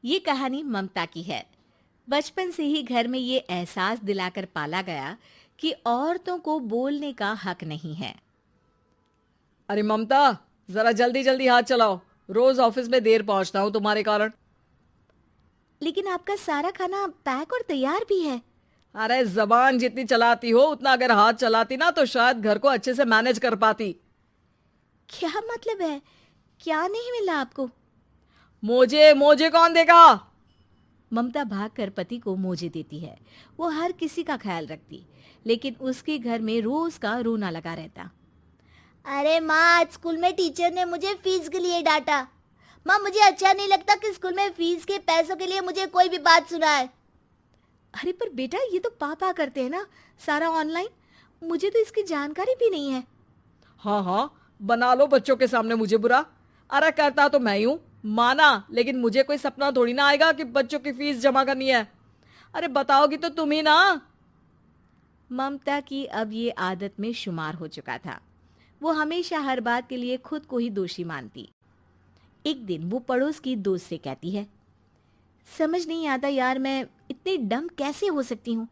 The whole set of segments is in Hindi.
ये कहानी ममता की है। बचपन से ही घर में ये एहसास दिलाकर पाला गया कि औरतों को बोलने का हक नहीं है। अरे ममता, जरा जल्दी जल्दी हाथ चलाओ। रोज ऑफिस में देर पहुंचता हूँ तुम्हारे कारण। लेकिन आपका सारा खाना पैक और तैयार भी है। अरे जबान जितनी चलाती हो उतना अगर हाथ चलाती ना तो शायद घर को अच्छे से मैनेज कर पाती। क्या मतलब है? क्या नहीं मिला आपको? मोजे मोजे कौन देगा? ममता भागकर पति को मोजे देती है। वो हर किसी का ख्याल रखती, लेकिन उसके घर में रोज का रोना लगा रहता। अरे माँ, आज स्कूल में टीचर ने मुझे फीस के लिए डांटा। माँ, मुझे अच्छा नहीं लगता कि स्कूल में फीस के पैसों के लिए मुझे कोई भी बात सुनाए। अरे पर बेटा, ये तो पापा करते हैं ना, सारा ऑनलाइन। मुझे तो इसकी जानकारी भी नहीं है। हाँ हाँ, बना लो बच्चों के सामने मुझे बुरा। अरे करता तो मैं ही हूँ, माना, लेकिन मुझे कोई सपना थोड़ी ना आएगा कि बच्चों की फीस जमा करनी है। अरे बताओगी तो तुम ही ना। ममता की अब ये आदत में शुमार हो चुका था। वो हमेशा हर बात के लिए खुद को ही दोषी मानती। एक दिन वो पड़ोस की दोस्त से कहती है, समझ नहीं आता यार, मैं इतनी डम कैसे हो सकती हूँ।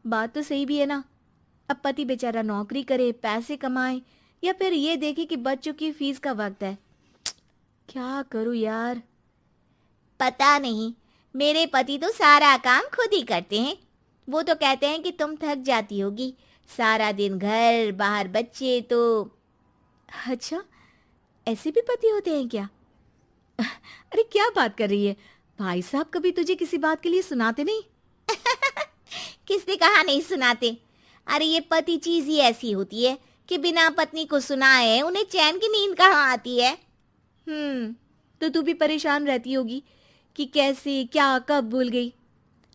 बात तो सही भी है ना। अब पति बेचारा नौकरी करे, पैसे कमाए, या फिर ये देखे कि बच्चों की फीस का वक्त है। क्या करूँ यार। पता नहीं, मेरे पति तो सारा काम खुद ही करते हैं। वो तो कहते हैं कि तुम थक जाती होगी, सारा दिन घर बाहर बच्चे तो। अच्छा, ऐसे भी पति होते हैं क्या? अरे क्या बात कर रही है? भाई साहब कभी तुझे किसी बात के लिए सुनाते नहीं? किसने कहा नहीं सुनाते? अरे ये पति चीज ही ऐसी होती है कि बिना पत्नी को सुनाए उन्हें चैन की नींद कहाँ आती है। तो तू भी परेशान रहती होगी कि कैसे, क्या, कब भूल गई।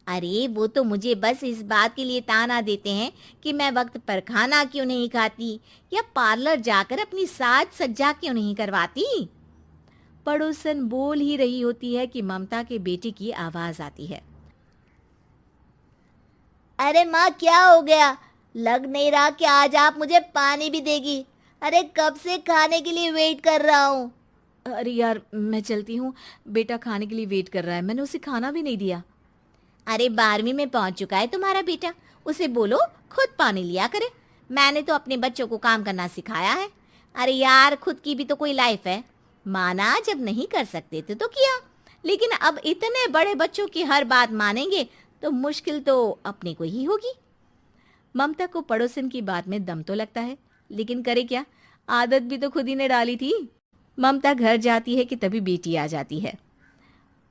अरे वो तो मुझे बस इस बात के लिए ताना देते हैं कि मैं वक्त पर खाना क्यों नहीं खाती या पार्लर जाकर अपनी साज सज्जा क्यों नहीं करवाती। पड़ोसन बोल ही रही होती है कि ममता के बेटे की आवाज आती है। अरे माँ, क्या हो गया? लग नहीं रहा कि आज आप मुझे पानी भी देगी। अरे कब से खाने के लिए वेट कर रहा हूँ। अरे यार, मैं चलती हूँ। बेटा खाने के लिए वेट कर रहा है, मैंने उसे खाना भी नहीं दिया। अरे 12वीं में पहुंच चुका है तुम्हारा बेटा, उसे बोलो खुद पानी लिया करे। मैंने तो अपने बच्चों को काम करना सिखाया है। अरे यार, खुद की भी तो कोई लाइफ है। माना जब नहीं कर सकते थे तो किया, लेकिन अब इतने बड़े बच्चों की हर बात मानेंगे तो मुश्किल तो अपने को ही होगी। ममता को पड़ोसन की बात में दम तो लगता है, लेकिन करे क्या, आदत भी तो खुद ही ने डाली थी। ममता घर जाती है कि तभी बेटी आ जाती है।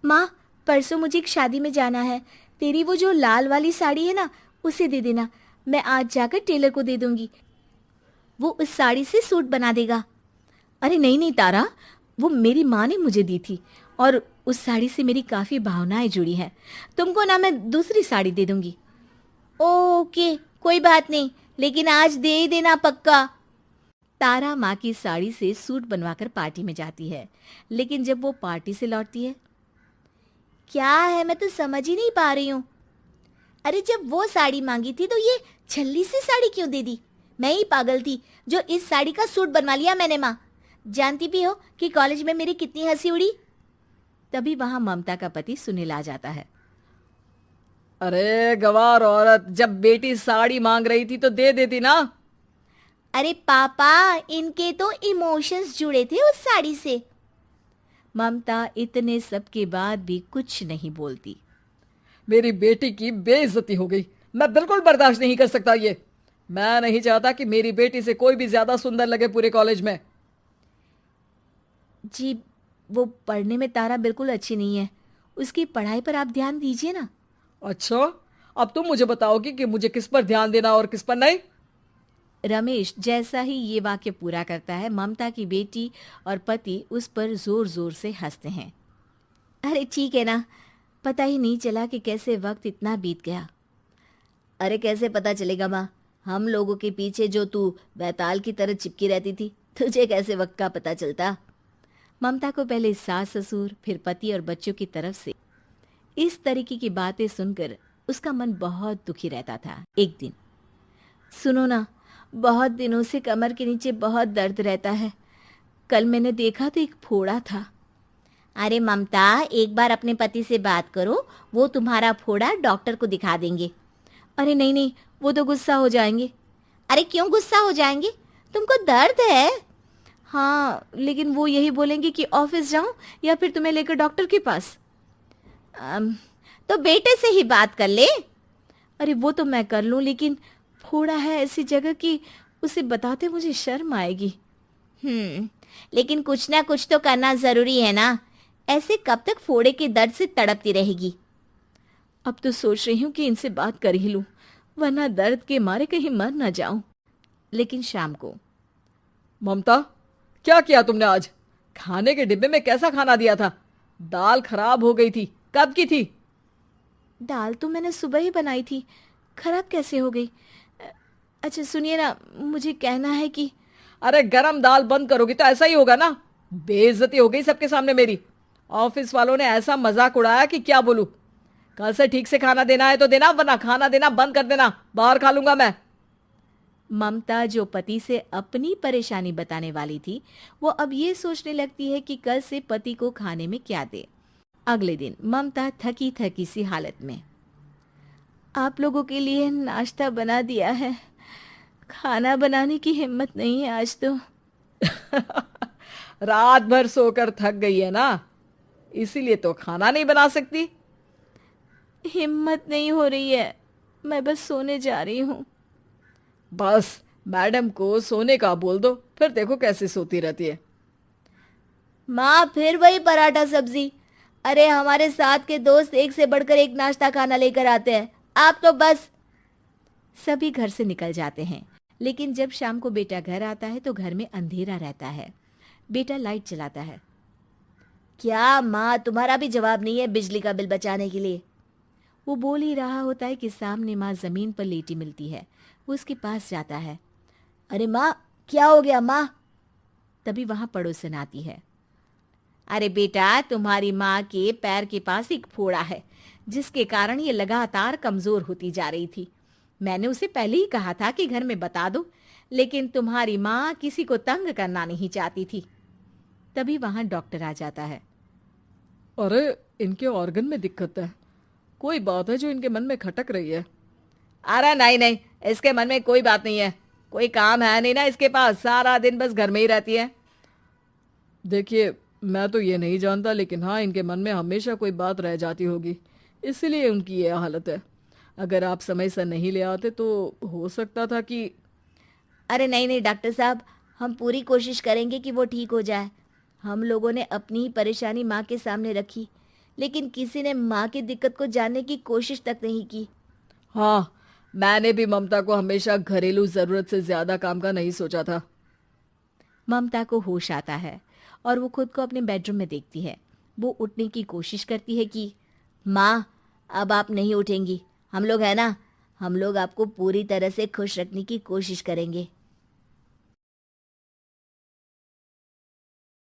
माँ, परसों मुझे एक शादी में जाना है। तेरी वो जो लाल वाली साड़ी है ना, उसे दे देना। मैं आज जाकर टेलर को दे दूंगी, वो उस साड़ी से सूट बना देगा। अरे नहीं नहीं तारा, वो मेरी माँ ने मुझे दी थी और उस साड़ी से मेरी काफ़ी भावनाएं जुड़ी हैं। तुमको ना मैं दूसरी साड़ी दे दूंगी। ओके, कोई बात नहीं, लेकिन आज दे ही देना पक्का। तारा माँ की साड़ी से सूट बनवाकर पार्टी में जाती है, लेकिन जब वो पार्टी से लौटती है, क्या है, मैं तो समझ ही नहीं पा रही हूँ। अरे जब वो साड़ी मांगी थी तो ये छल्ली सी साड़ी क्यों दे दी? मैं ही पागल थी जो इस साड़ी का सूट बनवा लिया मैंने। माँ, जानती भी हो कि कॉलेज में मेरी कितनी हंसी उड़ी। तभी वहां ममता का पति सुनील आ जाता है। अरे गवार औरत, जब बेटी साड़ी मांग रही थी तो दे देती ना। अरे पापा, इनके तो इमोशंस जुड़े थे उस साड़ी से। ममता इतने सब के बाद भी कुछ नहीं बोलती। मेरी बेटी की बेइज्जती हो गई, मैं बिल्कुल बर्दाश्त नहीं कर सकता ये। मैं नहीं चाहता कि मेरी बेटी से कोई भी ज्यादा सुंदर लगे पूरे कॉलेज में। जी, वो पढ़ने में तारा बिल्कुल अच्छी नहीं है, उसकी पढ़ाई पर आप ध्यान दीजिए ना। अच्छा, अब तुम मुझे बताओगी कि मुझे किस पर ध्यान देना और किस पर नहीं। रमेश जैसा ही ये वाक्य पूरा करता है, ममता की बेटी और पति उस पर जोर जोर से हंसते हैं। अरे ठीक है ना, पता ही नहीं चला कि कैसे वक्त इतना बीत गया। अरे कैसे पता चलेगा माँ, हम लोगों के पीछे जो तू बैताल की तरह चिपकी रहती थी, तुझे कैसे वक्त का पता चलता। ममता को पहले सास ससुर, फिर पति और बच्चों की तरफ से इस तरीके की बातें सुनकर उसका मन बहुत दुखी रहता था। एक दिन, सुनो ना, बहुत दिनों से कमर के नीचे बहुत दर्द रहता है। कल मैंने देखा तो एक फोड़ा था। अरे ममता, एक बार अपने पति से बात करो, वो तुम्हारा फोड़ा डॉक्टर को दिखा देंगे। अरे नहीं नहीं, वो तो गुस्सा हो जाएंगे। अरे क्यों गुस्सा हो जाएंगे? तुमको दर्द है? हाँ, लेकिन वो यही बोलेंगे कि ऑफिस जाऊं या फिर तुम्हें लेकर डॉक्टर के पास। तो बेटे से ही बात कर ले। अरे वो तो मैं कर लूं, लेकिन फोड़ा है ऐसी जगह कि उसे बताते मुझे शर्म आएगी। लेकिन कुछ ना कुछ तो करना जरूरी है ना, ऐसे कब तक फोड़े के दर्द से तड़पती रहेगी? अब तो सोच रही हूँ कि इनसे बात कर ही लूं, वरना दर्द के मारे कहीं मर ना जाऊं। लेकिन शाम को, ममता, क्या किया तुमने आज? खाने के डिब्बे में कैसा खाना दिया था? दाल खराब हो गई थी। कब की थी? दाल तो मैंने सुबह ही बनाई थी, खराब कैसे हो गई? अच्छा सुनिए ना, मुझे कहना है कि अरे गरम दाल बंद करोगी तो ऐसा ही होगा ना। बेइज्जती हो गई सबके सामने मेरी। ऑफिस वालों ने ऐसा मजाक उड़ाया कि क्या बोलूं। कल से ठीक से खाना देना है तो देना, वरना खाना देना बंद कर देना। बाहर खा लूंगा मैं। ममता, जो पति से अपनी परेशानी बताने वाली थी, वो अब ये सोचने लगती है कि कल से पति को खाने में क्या दे। अगले दिन ममता थकी थकी सी हालत में, आप लोगों के लिए नाश्ता बना दिया है, खाना बनाने की हिम्मत नहीं है आज तो। रात भर सोकर थक गई है ना, इसीलिए तो खाना नहीं बना सकती। हिम्मत नहीं हो रही है, मैं बस सोने जा रही हूँ। बस मैडम को सोने का बोल दो, फिर देखो कैसे सोती रहती है। माँ, फिर वही पराठा सब्जी। अरे हमारे साथ के दोस्त एक से बढ़कर एक नाश्ता खाना लेकर आते हैं, आप तो बस। सभी घर से निकल जाते हैं, लेकिन जब शाम को बेटा घर आता है तो घर में अंधेरा रहता है। बेटा लाइट जलाता है। क्या माँ, तुम्हारा भी जवाब नहीं है बिजली का बिल बचाने के लिए? वो बोल ही रहा होता है कि सामने माँ जमीन पर लेटी मिलती है। वो उसके पास जाता है। अरे माँ, क्या हो गया माँ? तभी वहां पड़ोसन आती है। अरे बेटा, तुम्हारी माँ के पैर के पास एक फोड़ा है, जिसके कारण ये लगातार कमजोर होती जा रही थी। मैंने उसे पहले ही कहा था कि घर में बता दो, लेकिन तुम्हारी माँ किसी को तंग करना नहीं चाहती थी। तभी वहां डॉक्टर आ जाता है। अरे इनके ऑर्गन में दिक्कत है, कोई बात है जो इनके मन में खटक रही है। अरे नहीं नहीं, इसके मन में कोई बात नहीं है। कोई काम है नहीं ना इसके पास, सारा दिन बस घर में ही रहती है। देखिए, मैं तो ये नहीं जानता, लेकिन हाँ, इनके मन में हमेशा कोई बात रह जाती होगी, इसलिए उनकी ये हालत है। अगर आप समय से नहीं ले आते तो हो सकता था कि। अरे नहीं नहीं डॉक्टर साहब, हम पूरी कोशिश करेंगे कि वो ठीक हो जाए। हम लोगों ने अपनी ही परेशानी माँ के सामने रखी, लेकिन किसी ने माँ की दिक्कत को जानने की कोशिश तक नहीं की। हाँ, मैंने भी ममता को हमेशा घरेलू जरूरत से ज्यादा काम का नहीं सोचा था। ममता को होश आता है और वो खुद को अपने बेडरूम में देखती है। वो उठने की कोशिश करती है कि माँ, अब आप नहीं उठेंगी, हम लोग है ना, हम लोग आपको पूरी तरह से खुश रखने की कोशिश करेंगे।